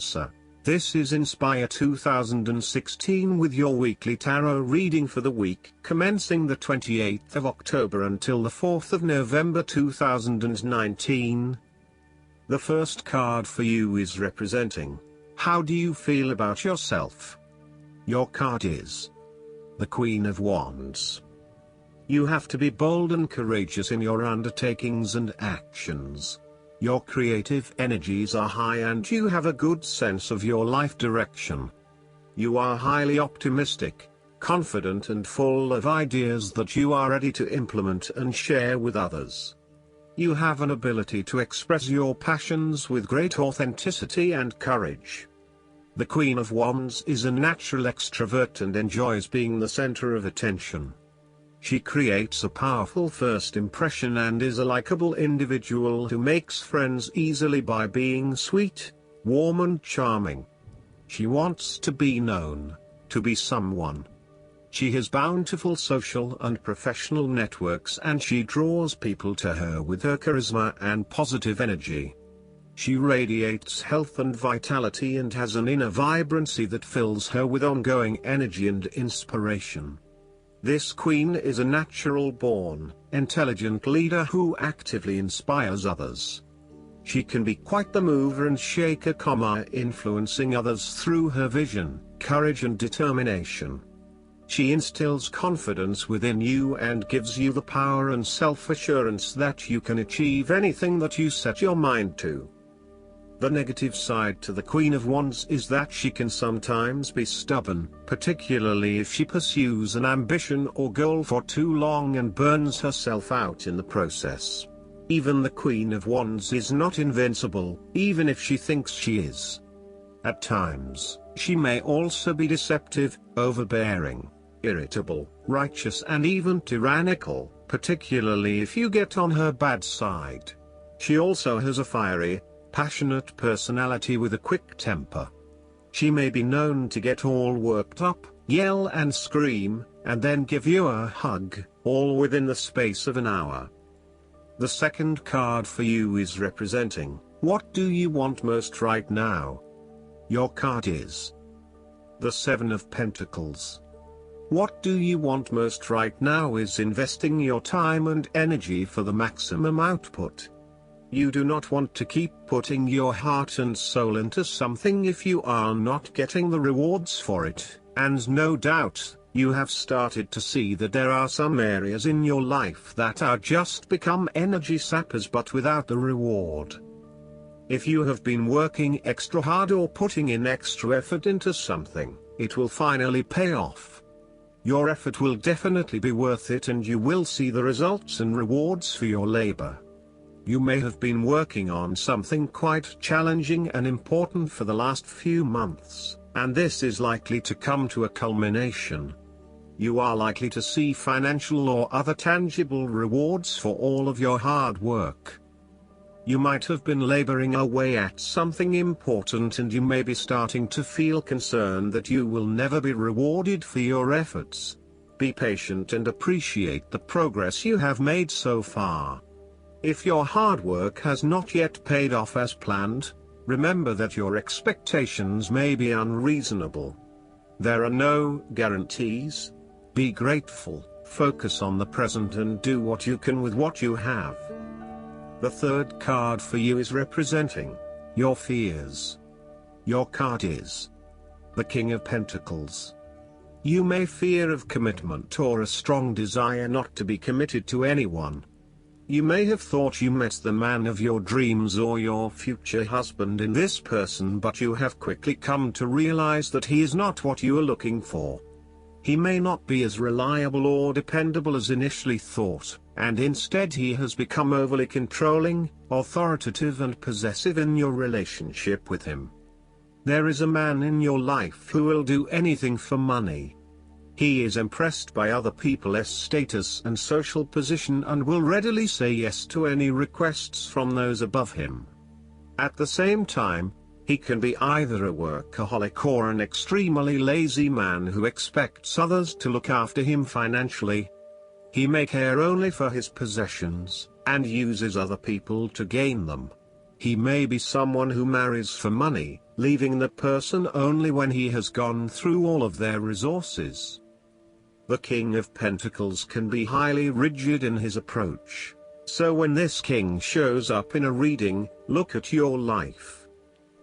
Cancer. This is Inspire 2016 with your weekly tarot reading for the week commencing the 28th of October until the 4th of November 2019. The first card for you is representing, how do you feel about yourself? Your card is the Queen of Wands. You have to be bold and courageous in your undertakings and actions. Your creative energies are high and you have a good sense of your life direction. You are highly optimistic, confident and full of ideas that you are ready to implement and share with others. You have an ability to express your passions with great authenticity and courage. The Queen of Wands is a natural extrovert and enjoys being the center of attention. She creates a powerful first impression and is a likable individual who makes friends easily by being sweet, warm and charming. She wants to be known, to be someone. She has bountiful social and professional networks and she draws people to her with her charisma and positive energy. She radiates health and vitality and has an inner vibrancy that fills her with ongoing energy and inspiration. This queen is a natural-born, intelligent leader who actively inspires others. She can be quite the mover and shaker, influencing others through her vision, courage and determination. She instills confidence within you and gives you the power and self-assurance that you can achieve anything that you set your mind to. The negative side to the Queen of Wands is that she can sometimes be stubborn, particularly if she pursues an ambition or goal for too long and burns herself out in the process. Even the Queen of Wands is not invincible, even if she thinks she is. At times, she may also be deceptive, overbearing, irritable, righteous and even tyrannical, particularly if you get on her bad side. She also has a fiery, passionate personality with a quick temper. She may be known to get all worked up, yell and scream, and then give you a hug, all within the space of an hour. The second card for you is representing, what do you want most right now? Your card is the Seven of Pentacles. What do you want most right now is investing your time and energy for the maximum output. You do not want to keep putting your heart and soul into something if you are not getting the rewards for it, and no doubt, you have started to see that there are some areas in your life that are just become energy sappers but without the reward. If you have been working extra hard or putting in extra effort into something, it will finally pay off. Your effort will definitely be worth it and you will see the results and rewards for your labor. You may have been working on something quite challenging and important for the last few months, and this is likely to come to a culmination. You are likely to see financial or other tangible rewards for all of your hard work. You might have been laboring away at something important and you may be starting to feel concerned that you will never be rewarded for your efforts. Be patient and appreciate the progress you have made so far. If your hard work has not yet paid off as planned, remember that your expectations may be unreasonable. There are no guarantees. Be grateful, focus on the present and do what you can with what you have. The third card for you is representing your fears. Your card is the King of Pentacles. You may fear of commitment or a strong desire not to be committed to anyone. You may have thought you met the man of your dreams or your future husband in this person, but you have quickly come to realize that he is not what you are looking for. He may not be as reliable or dependable as initially thought, and instead he has become overly controlling, authoritative and possessive in your relationship with him. There is a man in your life who will do anything for money. He is impressed by other people's status and social position and will readily say yes to any requests from those above him. At the same time, he can be either a workaholic or an extremely lazy man who expects others to look after him financially. He may care only for his possessions, and uses other people to gain them. He may be someone who marries for money, leaving the person only when he has gone through all of their resources. The King of Pentacles can be highly rigid in his approach. So when this king shows up in a reading, look at your life.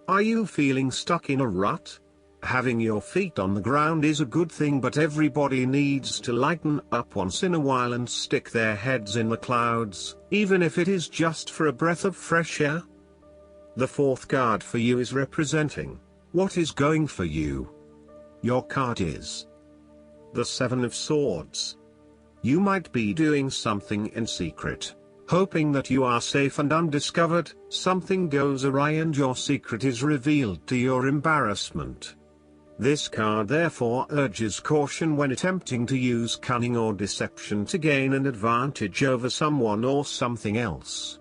Are you feeling stuck in a rut? Having your feet on the ground is a good thing, but everybody needs to lighten up once in a while and stick their heads in the clouds, even if it is just for a breath of fresh air. The fourth card for you is representing what is going for you. Your card is the Seven of Swords. You might be doing something in secret, hoping that you are safe and undiscovered. Something goes awry and your secret is revealed to your embarrassment. This card therefore urges caution when attempting to use cunning or deception to gain an advantage over someone or something else.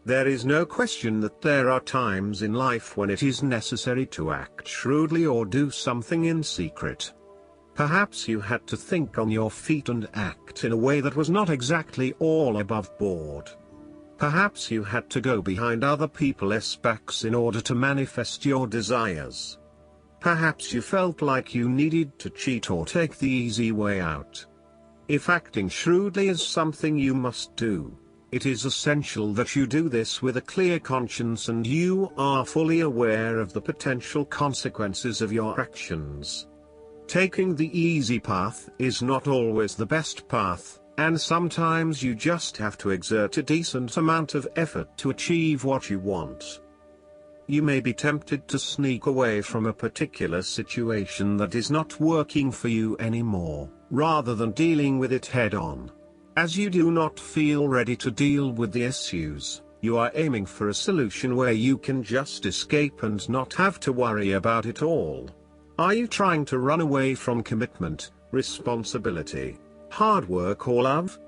There is no question that there are times in life when it is necessary to act shrewdly or do something in secret. Perhaps you had to think on your feet and act in a way that was not exactly all above board. Perhaps you had to go behind other people's backs in order to manifest your desires. Perhaps you felt like you needed to cheat or take the easy way out. If acting shrewdly is something you must do, it is essential that you do this with a clear conscience and you are fully aware of the potential consequences of your actions. Taking the easy path is not always the best path, and sometimes you just have to exert a decent amount of effort to achieve what you want. You may be tempted to sneak away from a particular situation that is not working for you anymore, rather than dealing with it head-on. As you do not feel ready to deal with the issues, you are aiming for a solution where you can just escape and not have to worry about it all. Are you trying to run away from commitment, responsibility, hard work or love?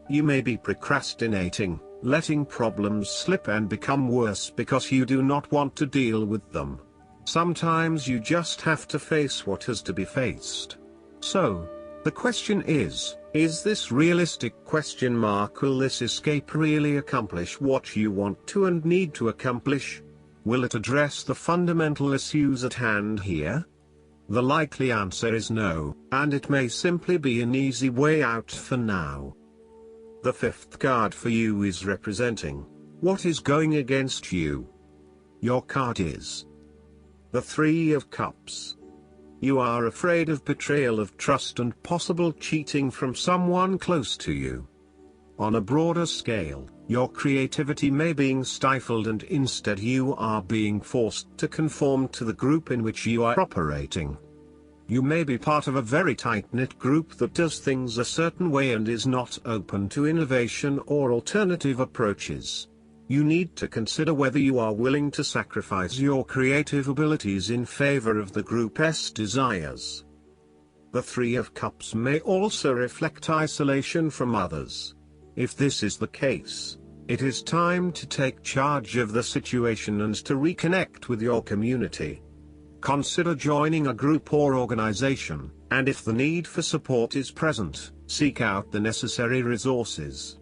You may be procrastinating, letting problems slip and become worse because you do not want to deal with them. Sometimes you just have to face what has to be faced. So, the question is this realistic? Will this escape really accomplish what you want to and need to accomplish? Will it address the fundamental issues at hand here? The likely answer is no, and it may simply be an easy way out for now. The fifth card for you is representing what is going against you. Your card is the Three of Cups. You are afraid of betrayal of trust and possible cheating from someone close to you. On a broader scale, your creativity may be stifled and instead you are being forced to conform to the group in which you are operating. You may be part of a very tight-knit group that does things a certain way and is not open to innovation or alternative approaches. You need to consider whether you are willing to sacrifice your creative abilities in favor of the group's desires. The Three of Cups may also reflect isolation from others. If this is the case, it is time to take charge of the situation and to reconnect with your community. Consider joining a group or organization, and if the need for support is present, seek out the necessary resources.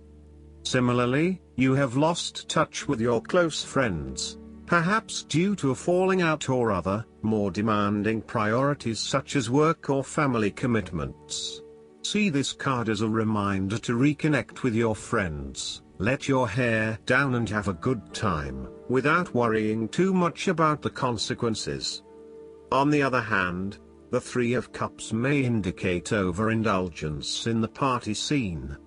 Similarly, you have lost touch with your close friends, perhaps due to a falling out or other, more demanding priorities such as work or family commitments. See this card as a reminder to reconnect with your friends, let your hair down and have a good time, without worrying too much about the consequences. On the other hand, the Three of Cups may indicate overindulgence in the party scene.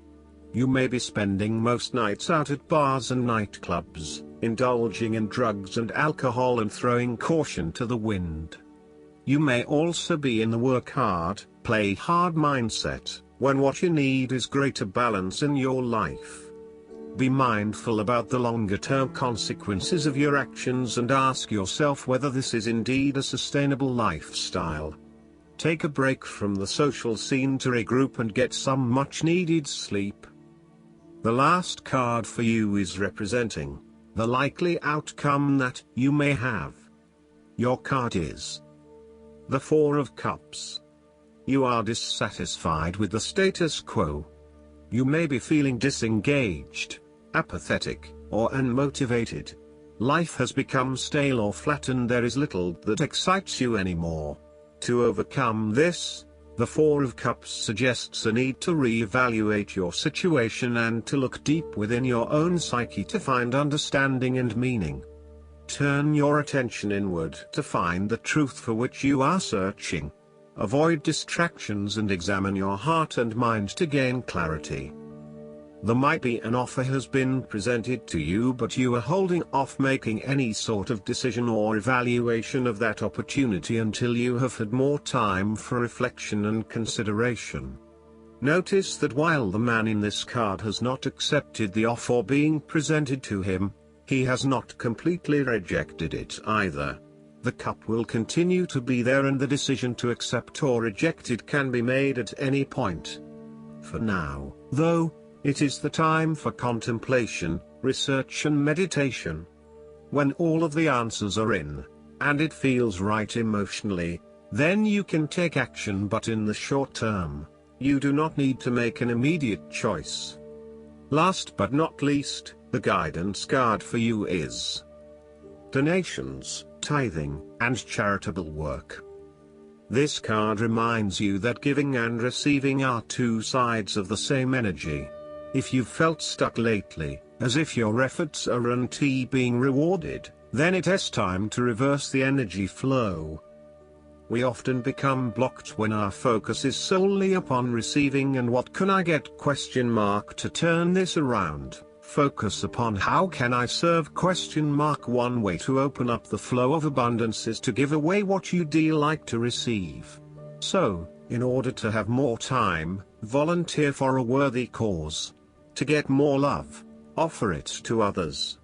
You may be spending most nights out at bars and nightclubs, indulging in drugs and alcohol and throwing caution to the wind. You may also be in the work hard, play hard mindset, when what you need is greater balance in your life. Be mindful about the longer-term consequences of your actions and ask yourself whether this is indeed a sustainable lifestyle. Take a break from the social scene to regroup and get some much-needed sleep. The last card for you is representing the likely outcome that you may have. Your card is the Four of Cups. You are dissatisfied with the status quo. You may be feeling disengaged, apathetic, or unmotivated. Life has become stale or flat and there is little that excites you anymore. To overcome this, the Four of Cups suggests a need to re-evaluate your situation and to look deep within your own psyche to find understanding and meaning. Turn your attention inward to find the truth for which you are searching. Avoid distractions and examine your heart and mind to gain clarity. There might be an offer has been presented to you, but you are holding off making any sort of decision or evaluation of that opportunity until you have had more time for reflection and consideration. Notice that while the man in this card has not accepted the offer being presented to him, he has not completely rejected it either. The cup will continue to be there and the decision to accept or reject it can be made at any point. For now, though, it is the time for contemplation, research and meditation. When all of the answers are in, and it feels right emotionally, then you can take action, but in the short term, you do not need to make an immediate choice. Last but not least, the guidance card for you is donations, tithing, and charitable work. This card reminds you that giving and receiving are two sides of the same energy. If you've felt stuck lately, as if your efforts aren't being rewarded, then it is time to reverse the energy flow. We often become blocked when our focus is solely upon receiving and what can I get ? To turn this around, focus upon how can I serve ? One way to open up the flow of abundance is to give away what you like to receive. So, in order to have more time, volunteer for a worthy cause. To get more love, offer it to others.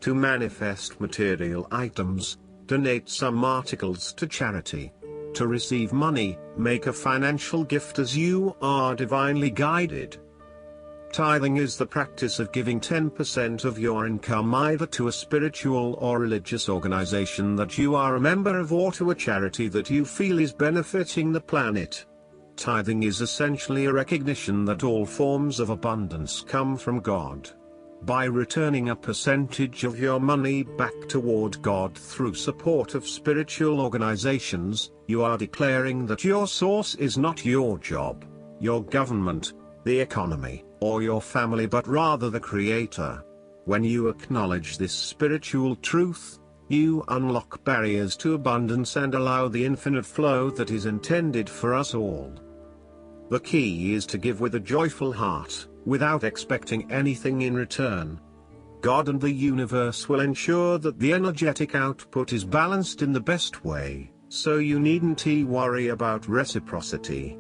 To manifest material items, donate some articles to charity. To receive money, make a financial gift as you are divinely guided. Tithing is the practice of giving 10% of your income either to a spiritual or religious organization that you are a member of or to a charity that you feel is benefiting the planet. Tithing is essentially a recognition that all forms of abundance come from God. By returning a percentage of your money back toward God through support of spiritual organizations, you are declaring that your source is not your job, your government, the economy, or your family, but rather the Creator. When you acknowledge this spiritual truth, you unlock barriers to abundance and allow the infinite flow that is intended for us all. The key is to give with a joyful heart, without expecting anything in return. God and the universe will ensure that the energetic output is balanced in the best way, so you needn't worry about reciprocity.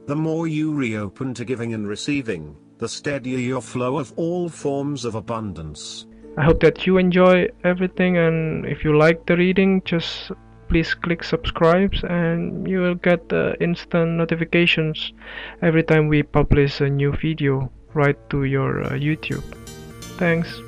The more you reopen to giving and receiving, the steadier your flow of all forms of abundance. I hope that you enjoy everything, and if you like the reading, just please click subscribe and you will get instant notifications every time we publish a new video right to your YouTube. Thanks.